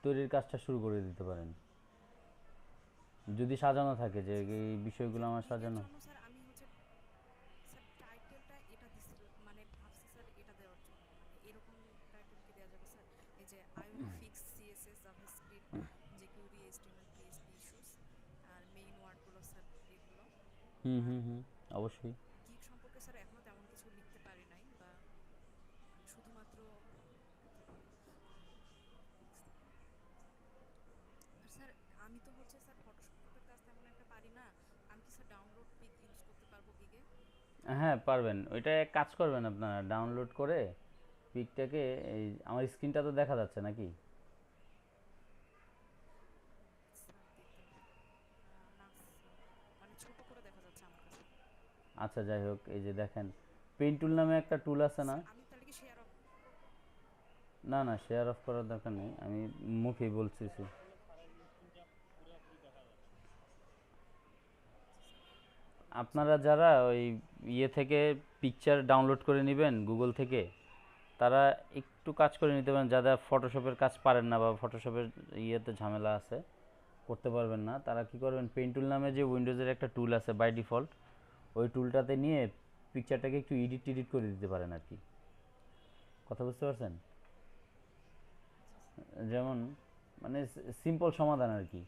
Speaker 1: তৈরির কাজটা শুরু করে দিতে পারেন, যদি সাজানো থাকে যে এই বিষয়গুলো
Speaker 2: স্যার
Speaker 1: আমার
Speaker 2: গিগের
Speaker 1: সাজানো।
Speaker 2: জন্য স্যার আমি হচ্ছে স্যার টাইটেলটা এটা দিছিল, মানে ভাবছি স্যার এটা দেওয়ার জন্য, মানে এরকম টাইটেল কি দেওয়া যাবে স্যার? এই যে I will fix CSS JavaScript jQuery HTML PHP issues, আর মেইন ওয়ার্ডগুলো স্যার এগুলো।
Speaker 1: হুম
Speaker 2: আর
Speaker 1: হুম হুম, অবশ্যই।
Speaker 2: গিগ সম্পর্কে স্যার এখনো তেমন কিছু লিখতে পারি নাই, বা মানে শুধুমাত্র লিখছি। আর স্যার আমি তো হচ্ছে স্যার ফটোশপের কাজ তেমন একটা পারি না, আমি কি স্যার ডাউনলোড পিক ইউজ করতে পারবো গিগে?
Speaker 1: হ্যাঁ পারবেন, ওইটা এক কাজ করবেন আপনারা ডাউনলোড করে পিকটাকে, এই আমার স্ক্রিনটা তো দেখা যাচ্ছে নাকি?
Speaker 2: স্যার দেখতে হবে। না স্যার, মানে ছোট করে দেখা যাচ্ছে আমার কাছে।
Speaker 1: আচ্ছা যাই হোক, এই যে দেখেন পেন টুল নামে একটা টুল আছে না?
Speaker 2: স্যার আমি তাহলে কি শেয়ার অফ?
Speaker 1: না না, শেয়ার অফ করার দরকার নেই, আমি মুখেই বলতেছি।
Speaker 2: জি স্যার।
Speaker 1: আপনারা যারা ওই ইয়ে থেকে পিকচার ডাউনলোড করে নেবেন গুগল থেকে, তারা একটু কাজ করে নিতে পারেন, যারা ফটোশপের কাজ পারেন না বা ফটোশপের ইয়েতে ঝামেলা আছে, করতে পারবেন না, তারা কি করবেন, পেন টুল নামে যে উইন্ডোজের একটা টুল আছে বাই ডিফল্ট, ওই টুলটাতে নিয়ে পিকচারটাকে একটু এডিট টিডিট করে দিতে পারেন আর কি। কথা বুঝতে পারছেন?
Speaker 2: জি স্যার।
Speaker 1: যেমন মানে সিম্পল সমাধান আর কি।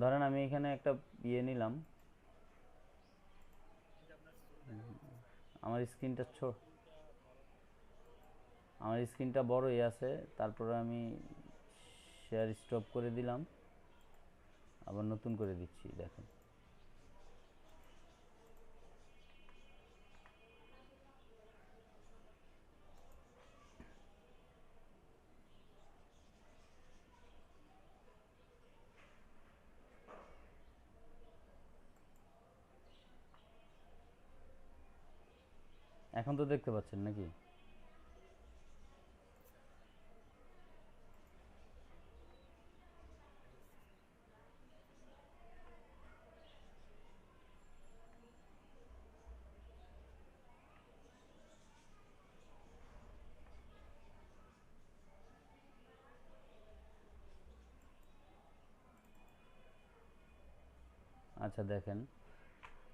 Speaker 1: ধরেন আমি এখানে একটা ইয়ে নিলাম, আমার স্ক্রিনটা আমার স্ক্রিনটা বড়ই আছে, তারপরে আমি শেয়ার স্টপ করে দিলাম, আবার নতুন করে দিচ্ছি, দেখেন। এখন তো দেখতে পাচ্ছেন নাকি? আচ্ছা দেখেন,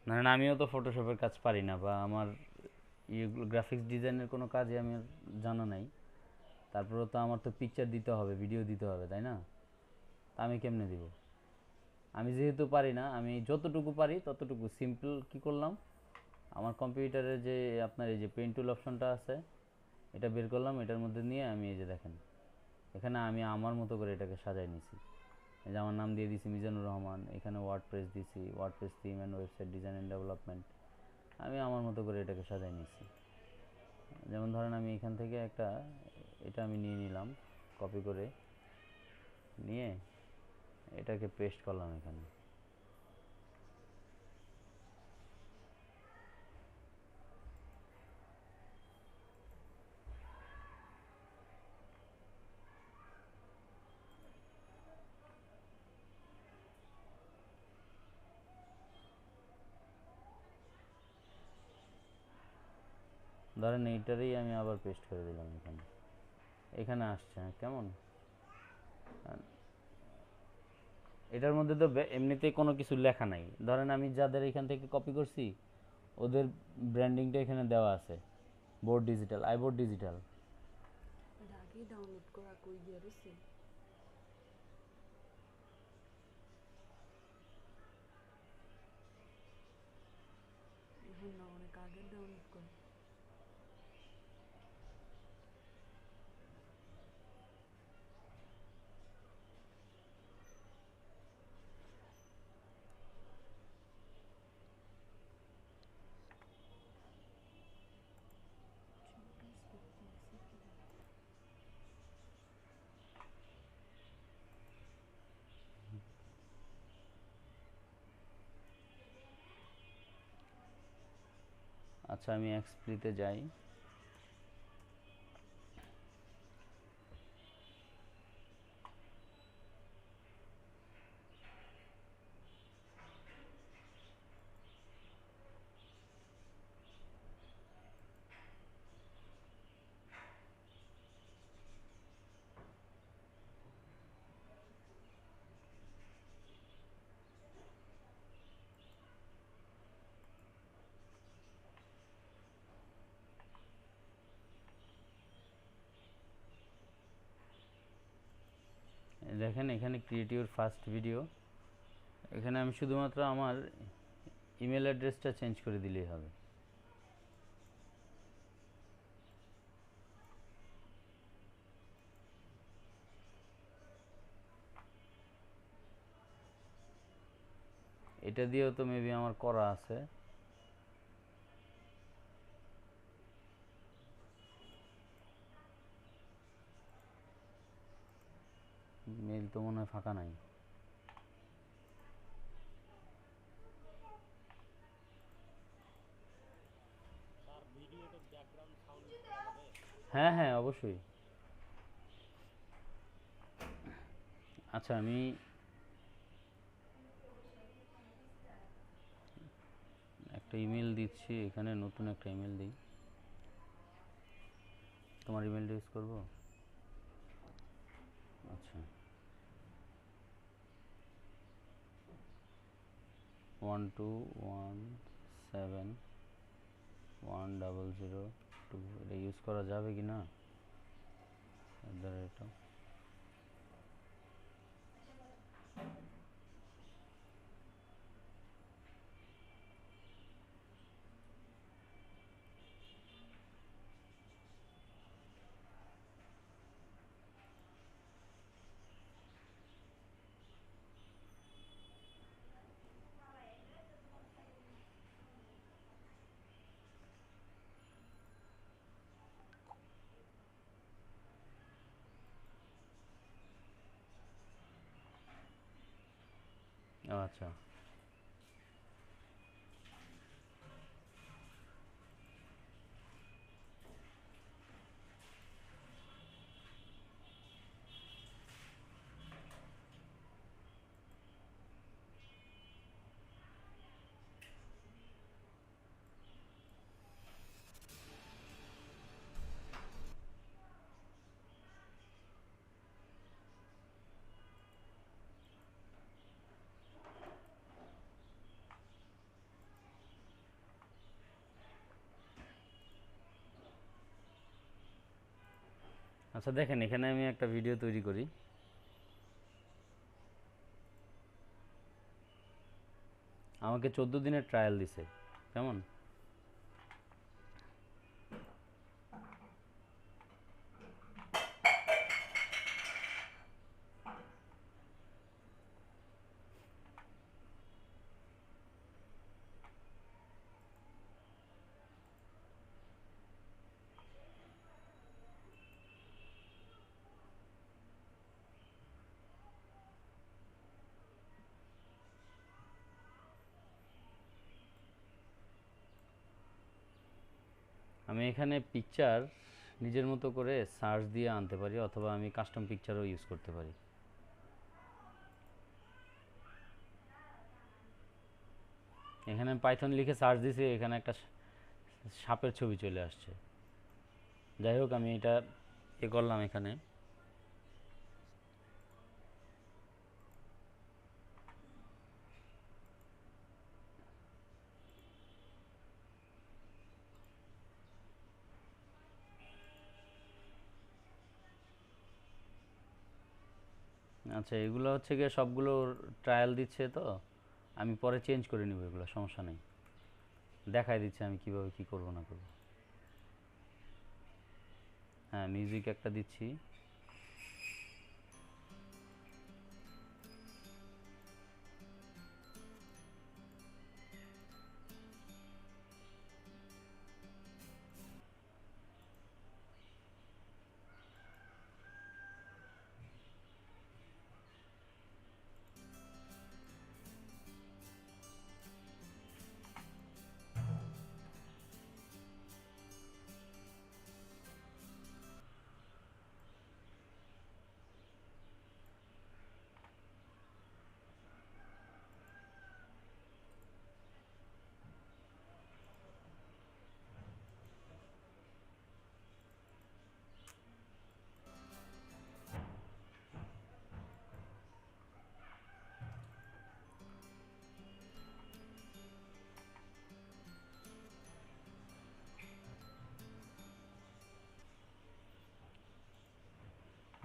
Speaker 1: ধরেন আমিও তো ফটোশপের কাজ পারি না, বা আমার ইয়েগুলো গ্রাফিক্স ডিজাইনের কোনো কাজই আমার জানা নাই। তারপরেও তো আমার তো পিকচার দিতে হবে, ভিডিও দিতে হবে, তাই না? তা আমি কেমনে দিব? আমি যেহেতু পারি না, আমি যতটুকু পারি ততটুকু সিম্পল কি করলাম, আমার কম্পিউটারে যে আপনার এই যে পেন টুল অপশনটা আছে, এটা বের করলাম, এটার মধ্যে নিয়ে আমি এই যে দেখেন, এখানে আমি আমার মতো করে এটাকে সাজাই নিছি। এই যে আমার নাম দিয়ে দিছি মিজানুর রহমান, এখানে ওয়ার্ডপ্রেস দিছি, WordPress theme and website design and development. আমি আমার মতো করে এটাকে সাজাই নিছি। যেমন ধরেন আমি এখান থেকে একটা, এটা আমি নিয়ে নিলাম, কপি করে নিয়ে এটাকে পেস্ট করলাম এখানে। ধরেন এইটারই আমি আবার পেস্ট করে দিলাম এখানে, এখানে আসছে কেমন? এটার মধ্যে তো এমনিতেই কোনো কিছু লেখা নাই। ধরেন আমি যাদের এখান থেকে কপি করছি ওদের ব্র্যান্ডিংটা এখানে দেওয়া আছে, বোর্ড ডিজিটাল, আইবোর্ড ডিজিটাল।
Speaker 3: এটা আগেই ডাউনলোড করা কই দিয়ে রয়েছে? এখন না, অনেক আগে ডাউনলোড করা।
Speaker 1: আচ্ছা আমি এক্সপ্লিতে যাই। দেখেন এখানে ক্রিয়েট ইউর ফার্স্ট ভিডিও, এখানে আমি শুধুমাত্র আমার ইমেল অ্যাড্রেসটা চেঞ্জ করে দিলেই হবে। এটা দিয়েও তো মেবি আমার করা আছে। মেল তো মনে হয় ফাঁকা নাই। হ্যাঁ হ্যাঁ অবশ্যই। আচ্ছা আমি একটা ইমেল দিচ্ছি, এখানে নতুন একটা ইমেল দিই। তোমার ইমেলটা ইউজ করবো। আচ্ছা 12171002, এটা ইউজ করা যাবে কি না? এটা আচ্ছা আচ্ছা দেখেন, এখানে আমি একটা ভিডিও তৈরি করি। আমাকে 14 দিনের ট্রায়াল দিছে, কেমন? আমি এখানে পিকচার নিজের মতো করে সার্চ দিয়ে আনতে পারি, অথবা আমি কাস্টম পিকচারও ইউজ করতে পারি। এখানে পাইথন লিখে সার্চ দিছি, এখানে একটা সাপের ছবি চলে আসছে। যাই হোক, আমি এটা করলাম এখানে। আচ্ছা, এগুলো হচ্ছে গিয়ে সবগুলো ট্রায়াল দিচ্ছে, তো আমি পরে চেঞ্জ করে নিব, এগুলো সমস্যা নেই। দেখাই দিচ্ছি আমি কিভাবে কি করব না করব। হ্যাঁ, মিউজিক একটা দিচ্ছি।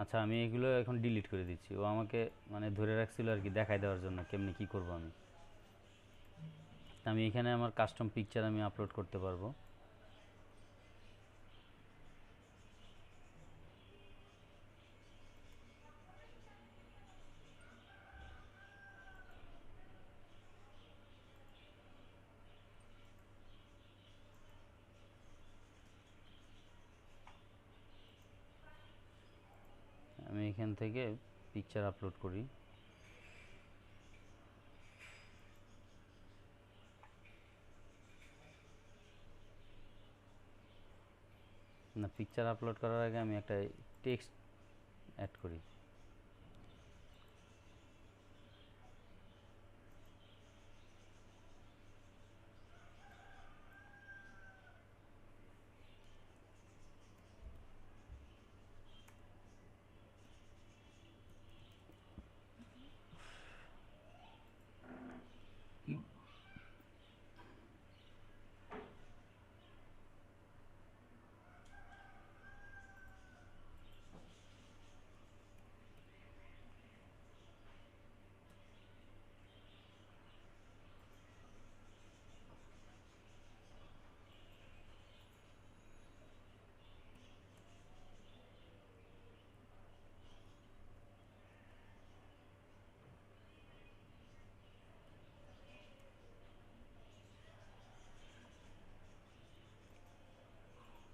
Speaker 1: আচ্ছা, আমি এগুলো এখন ডিলিট করে দিচ্ছি। ও আমাকে মানে ধরে রাখছিল আর কি, দেখাই দেওয়ার জন্য কেমনি কি করব আমি। আমি এখানে আমার কাস্টম পিকচার আমি আপলোড করতে পারবো। আমি এখান থেকে পিকচার আপলোড করি। না, পিকচার আপলোড করার আগে আমি একটা টেক্সট অ্যাড করি।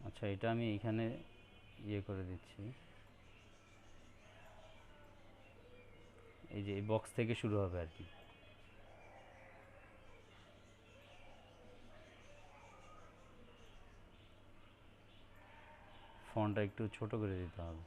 Speaker 1: আচ্ছা, এটা আমি এখানে করে দিচ্ছি। এই যে এই বক্স থেকে শুরু হবে আর কি। ফন্টটা একটু ছোট করে দিতে হবে।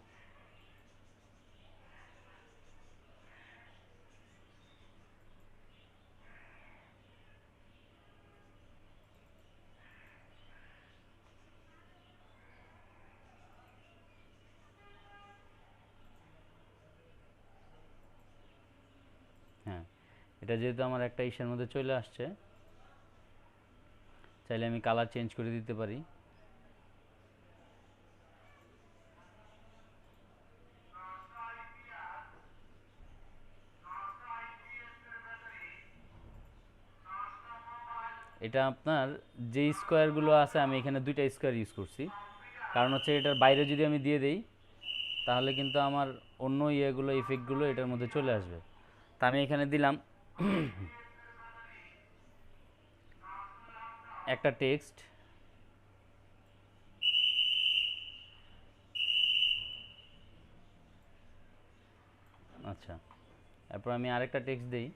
Speaker 1: হ্যাঁ, এটা যেহেতু আমার একটা ইসের মধ্যে চলে আসছে, চাইলে আমি কালার চেঞ্জ করে দিতে পারি। এটা আপনার যে স্কোয়ারগুলো আছে আমি এখানে দুইটা স্কোয়ার ইউজ করছি, কারণ হচ্ছে এটার বাইরে যদি আমি দিয়ে দেই তাহলে কিন্তু আমার অন্য ইয়েগুলো ইফেক্টগুলো এটার মধ্যে চলে আসবে। তা আমি এখানে দিলাম একটা টেক্সট, আচ্ছা, তারপর আমি আরেকটা টেক্সট দিই,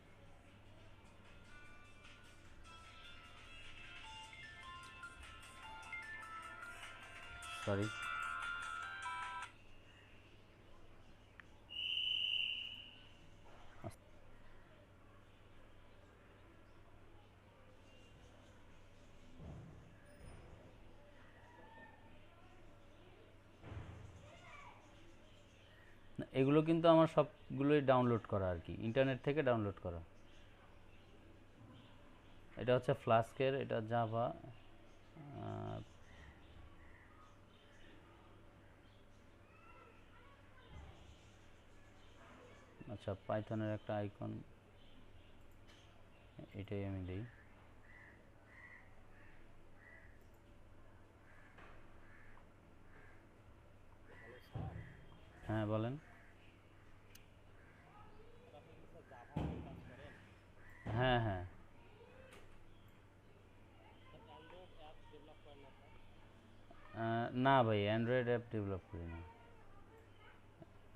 Speaker 1: সরি, এগুলো কিন্তু আমার সবগুলোই ডাউনলোড করা আর কি, ইন্টারনেট থেকে ডাউনলোড করা। এটা হচ্ছে ফ্লাস্কের, এটা জাভা, আচ্ছা পাইথনের একটা আইকন, এটাই আমি দিই। হ্যাঁ বলেন। হ্যাঁ হ্যাঁ, না ভাই অ্যান্ড্রয়েড অ্যাপ ডেভেলপ করি না,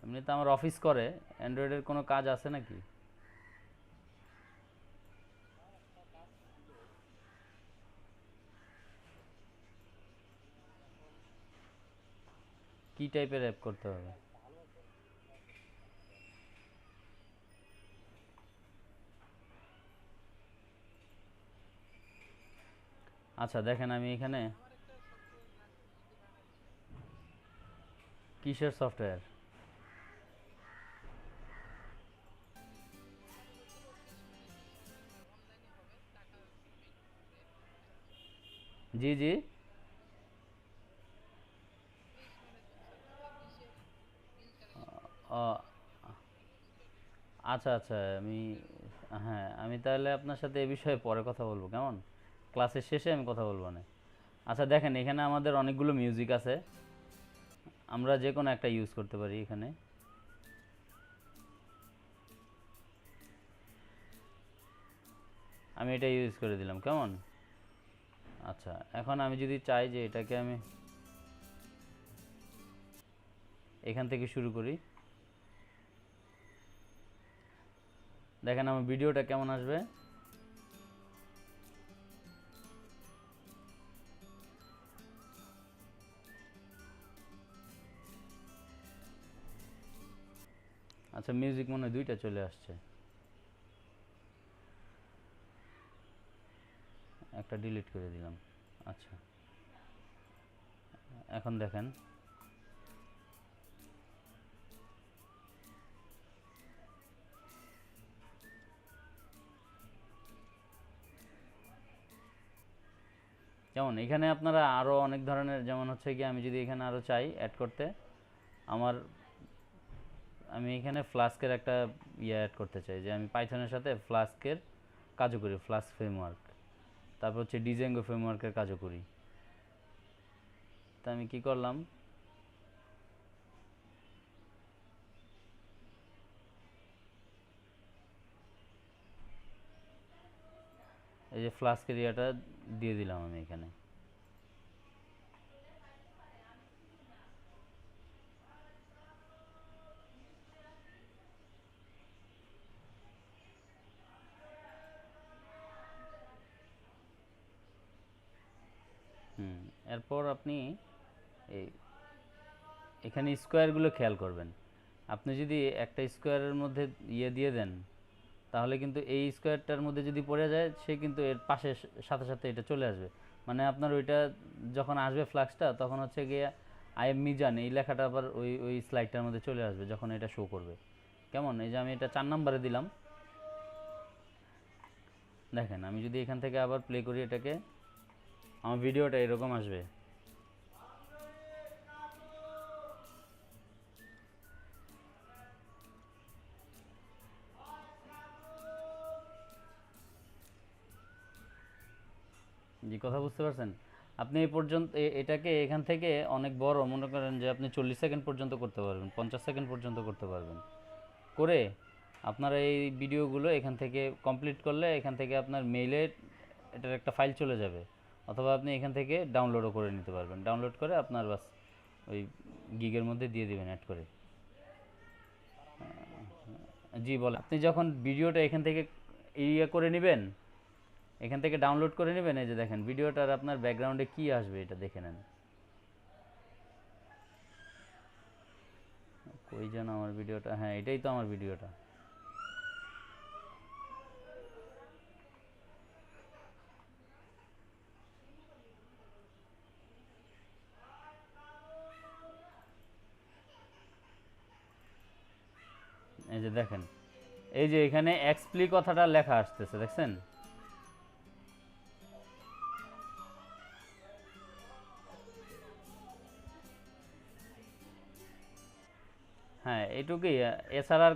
Speaker 1: এমনিতে আমার অফিস করে, অ্যান্ড্রয়েডের কোনো কাজ আছে নাকি? কি টাইপের অ্যাপ করতে হবে? আচ্ছা দেখেন আমি এখানে কিসের সফটওয়্যার? জি জি, ও, আচ্ছা আচ্ছা, আমি, হ্যাঁ আমি তাহলে আপনার সাথে এ বিষয়ে পরে কথা বলবো, কেমন? ক্লাসের শেষে আমি কথা বলবো না। আচ্ছা দেখেন এখানে আমাদের অনেকগুলো মিউজিক আছে, আমরা যে কোনো একটা ইউজ করতে পারি এখানে। আমি এটা ইউজ করে দিলাম, কেমন? আচ্ছা এখন আমি যদি চাই যে এটাকে আমি এখান থেকে শুরু করি, দেখেন আমার ভিডিওটা কেমন আসবে। আচ্ছা মিউজিক মনে হয় দুইটা চলে আসছে, একটা ডিলিট করে দিলাম। আচ্ছা এখন দেখেন, যেমন এখানে আপনারা আরও অনেক ধরনের, যেমন হচ্ছে কি আমি যদি এখানে আরও চাই অ্যাড করতে, আমার, আমি এখানে ফ্লাস্কের একটা ইয়ে অ্যাড করতে চাই, যে আমি পাইথনের সাথে ফ্লাস্কের কাজও করি, ফ্লাস্ক ফ্রেমওয়ার্ক, তারপর হচ্ছে ডিজাঙ্গো ফ্রেমওয়ার্কের কাজও করি। তা আমি কি করলাম, এই যে ফ্লাস্কের ইয়াটা দিয়ে দিলাম আমি এখানে। এরপর আপনি এই এখানে স্কোয়ারগুলো খেয়াল করবেন, আপনি যদি একটা স্কোয়ারের মধ্যে ইয়ে দিয়ে দেন তাহলে কিন্তু এই স্কোয়ারটার মধ্যে যদি পড়ে যায় সে কিন্তু এর পাশে সাথে সাথে এটা চলে আসবে, মানে আপনার ওইটা যখন আসবে ফ্লাক্সটা তখন হচ্ছে গিয়ে আই এম মিজান এই লেখাটা আবার ওই ওই স্লাইডটার মধ্যে চলে আসবে যখন এটা শো করবে, কেমন? এই যে আমি এটা 4 নম্বরে দিলাম, দেখেন আমি যদি এখান থেকে আবার প্লে করি এটাকে, আমার ভিডিওটা এরকম আসবে। জি, কথা বুঝতে পারছেন? আপনি এই পর্যন্ত এটাকে এখান থেকে অনেক বড় মনে করেন যে আপনি 40 সেকেন্ড পর্যন্ত করতে পারবেন, 50 সেকেন্ড পর্যন্ত করতে পারবেন। করে আপনারা এই ভিডিওগুলো এখান থেকে কমপ্লিট করলে এখান থেকে আপনার মেইলে এটার একটা ফাইল চলে যাবে, অথবা আপনি এখান থেকে ডাউনলোডও করে নিতে পারবেন। ডাউনলোড করে আপনার বাস ওই গিগের মধ্যে দিয়ে দিবেন অ্যাড করে। জি বলেন। আপনি যখন ভিডিওটা এখান থেকে ইয়ে করে নেবেন, এখান থেকে ডাউনলোড করে নেবেন, এই যে দেখেন ভিডিওটার আপনার ব্যাকগ্রাউন্ডে কি আসবে এটা দেখে নেন। কই যেন আমার ভিডিওটা, হ্যাঁ এটাই তো আমার ভিডিওটা। এই যে দেখেন, এই যে এখানে এক্সপ্লি কথাটা লেখা আসতেছে, দেখছেন? হ্যাঁ এটুকুই, এছাড়া আর